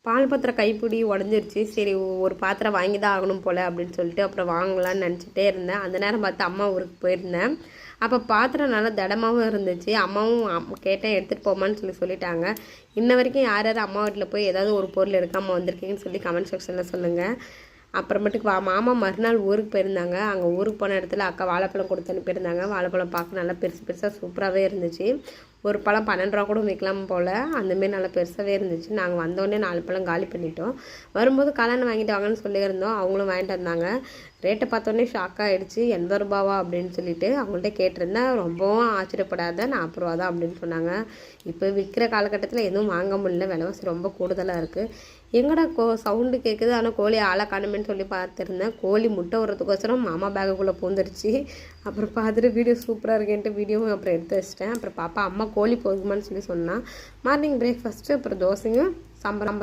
பால் பாத்திரம் கைப்பிடி உடஞ்சிருச்சு. சரி ஒரு பாத்திரம் வாங்கி தான் ஆகணும் போல் அப்படின்னு சொல்லிட்டு அப்புறம் வாங்கலான்னு நினச்சிட்டே இருந்தேன். அந்த நேரம் பார்த்து அம்மா ஊருக்கு போயிருந்தேன். அப்போ பாத்திரம் நல்லா திடமாகவும் இருந்துச்சு. அம்மாவும் கேட்டேன் எடுத்துகிட்டு போமான்னு சொல்லிட்டாங்க. இன்ன வரைக்கும் யார் யார் அம்மா வீட்டில் போய் ஏதாவது ஒரு பொருள் எடுக்காமல் வந்திருக்கீங்கன்னு சொல்லி கமெண்ட் செக்ஷனில் சொல்லுங்கள். அப்புறமேட்டுக்கு மாமா மறுநாள் ஊருக்கு போயிருந்தாங்க. அங்கே ஊருக்கு போன இடத்துல அக்கா வாழைப்பழம் கொடுத்து அனுப்பியிருந்தாங்க. வாழைப்பழம் பார்க்க நல்லா பெருசு பெருசாக சூப்பராகவே இருந்துச்சு. ஒரு பழம் 12 ரூபா கூட விற்கலாம் போல், அந்தமாரி நல்லா பெருசாகவே இருந்துச்சு. நாங்கள் வந்தோடனே 4 பழம் காலி பண்ணிட்டோம். வரும்போது காளான் வாங்கிட்டு வாங்கன்னு சொல்லியிருந்தோம். அவங்களும் வாங்கிட்டு வந்தாங்க. ரேட்டை பார்த்தோன்னே ஷாக் ஆகிடுச்சு. 80 ரூபாவா அப்படின்னு சொல்லிட்டு அவங்கள்ட்ட கேட்டிருந்தேன். ரொம்பவும் ஆச்சரியப்படாத 40 ரூபா தான் அப்படின்னு சொன்னாங்க. இப்போ விற்கிற காலகட்டத்தில் எதுவும் வாங்க முடியல, விலைவாசி ரொம்ப கூடுதலாக இருக்குது. எங்கடா சவுண்டு கேட்குது, ஆனால் கோழி ஆளை காணுமேன்னு சொல்லி பார்த்துருந்தேன். கோழி முட்டை விடுறதுக்கோசரம் மாமா பேக்குள்ளே பூந்துருச்சு. அப்புறம் பார்த்துட்டு வீடியோ சூப்பராக இருக்கேன்ட்டு வீடியோவும் அப்புறம் எடுத்து வச்சிட்டேன். அப்புறம் பாப்பா அம்மா கோழி போகுமான்னு சொல்லி சொன்னான். மார்னிங் பிரேக்ஃபாஸ்ட்டு அப்புறம் தோசையும் சாம்பார்